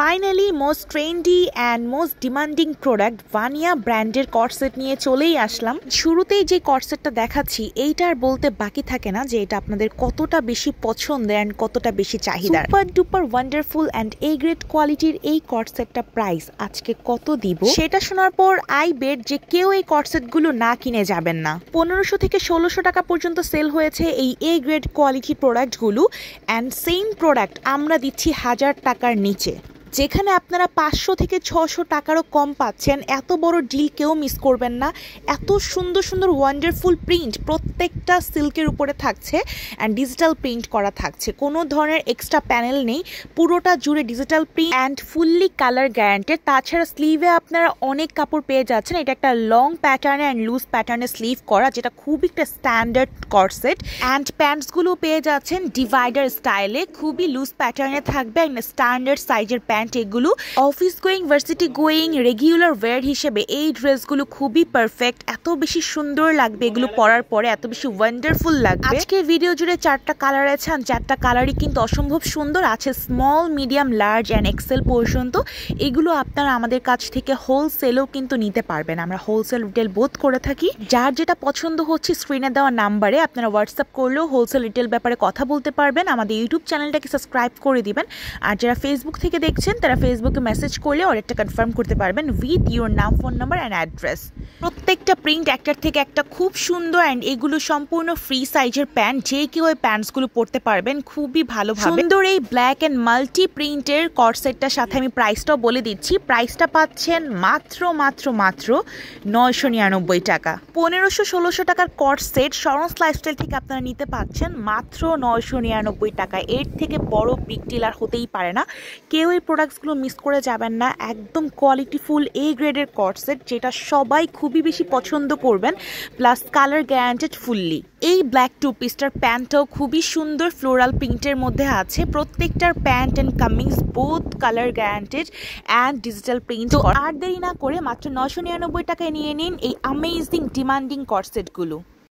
Finally most trendy and most demanding product Vania ব্র্যান্ডের corset নিয়ে চলেই আসলাম। শুরুতেই যে কর্সেটটা দেখাচ্ছি এইটা আর বলতে বাকি থাকে না যে এটা আপনাদের কতটা বেশি পছন্দের অ্যান্ড কতটা বেশি চাহিদা। Super duper wonderful and A grade কোয়ালিটির এই কর্সেটটা প্রাইস আজকে কত দিব সেটা শোনার পর আই বেট যে কেউ এই কর্সেটগুলো না কিনে যাবেন না। 1500 থেকে 1600 টাকা পর্যন্ত সেল হয়েছে এই এ গ্রেড কোয়ালিটি প্রোডাক্টগুলো, অ্যান্ড সেম প্রোডাক্ট আমরা দিচ্ছি 1000 টাকার নিচে, যেখানে আপনারা 500 থেকে 600 টাকারও কম পাচ্ছেন। এত বড় ডিল কেউ মিস করবেন না। এত সুন্দর সুন্দর ওয়ান্ডারফুল প্রিন্ট, প্রত্যেকটা সিল্কের উপরে থাকছে অ্যান্ড ডিজিটাল প্রিন্ট করা থাকছে, কোনো ধরনের এক্সট্রা প্যানেল নেই, পুরোটা জুড়ে digital print and fully colour guaranteed. তাছাড়া স্লিভে আপনারা অনেক কাপড় পেয়ে যাচ্ছেন। এটা একটা লং প্যাটার্নে অ্যান্ড লুজ প্যাটার্নে স্লিভ করা, যেটা খুবই একটা স্ট্যান্ডার্ড কর্সেট। অ্যান্ড প্যান্টসগুলো পেয়ে যাচ্ছেন ডিভাইডার স্টাইলে, খুবই লুজ প্যাটার্নে থাকবে অ্যান্ড স্ট্যান্ডার্ড সাইজের প্যান্ট। এগুলো office going, varsity going, regular wire হিসেবে এই ড্রেসগুলো খুবই পারফেক্ট। এত বেশি সুন্দর লাগবে এগুলো পরার পরে, এত বেশি ওয়ান্ডারফুল লাগবে। আজকের ভিডিও জুড়ে 4টা কালার আছে, 4টা কালারই কিন্তু অসম্ভব সুন্দর আছে, small, medium, large and XL পর্যন্ত। এগুলো আপনারা আমাদের কাছ থেকে হোলসেলও কিন্তু নিতে পারবেন। আমরা হোলসেল রিটেল বোথ করে থাকি। যার যেটা পছন্দ হচ্ছে স্ক্রিনে দেওয়া নাম্বারে আপনারা হোয়াটসঅ্যাপ করলেও হোলসেল রিটেল ব্যাপারে কথা বলতে পারবেন। আমাদের ইউটিউব চ্যানেলটাকে সাবস্ক্রাইব করে দিবেন। আর যারা ফেসবুক থেকে দেখছেন তারা ফেসবুকে মেসেজ করলে অর্ডারটা কনফার্ম করতে পারবেন উইথ ইউর নাম, ফোন নাম্বার অ্যান্ড অ্যাড্রেস। প্রত্যেকটা প্রিন্ট একটার থেকে একটা খুব সুন্দর অ্যান্ড এগুলো সম্পূর্ণ ফ্রি সাইজের প্যান্ট, যে কেউ ওই প্যান্টসগুলো পরতে পারবেন খুবই ভালোভাবে। সুন্দর এই ব্ল্যাক অ্যান্ড মাল্টি প্রিন্টের কর্সেটটার সাথে আমি প্রাইসটাও বলে দিচ্ছি। প্রাইসটা পাচ্ছেন মাত্র 999 টাকা। 1500-1600 টাকার কর্সেট শরণস লাইফস্টাইল থেকে আপনারা নিতে পাচ্ছেন মাত্র 999 টাকা। এর থেকে বড় বিগ ডিল আর হতেই পারে না। কেউ এই প্রোডাক্টসগুলো মিস করে যাবেন না। একদম কোয়ালিটিফুল এ গ্রেডের কর্সেট, যেটা সবাই খুবই বেশি পছন্দ করবেন, প্লাস কালার গ্যারান্টেড ফুললি। এই ব্ল্যাক টু পিসটার প্যান্টটাও খুবই সুন্দর ফ্লোরাল প্রিন্টের মধ্যে আছে। প্রত্যেকটার প্যান্ট অ্যান্ড কামিংস both colour guaranteed and digital print. আর দেরি না করে মাত্র 999 টাকায় নিয়ে নিন এই অ্যামেজিং ডিমান্ডিং কর্সেটগুলো।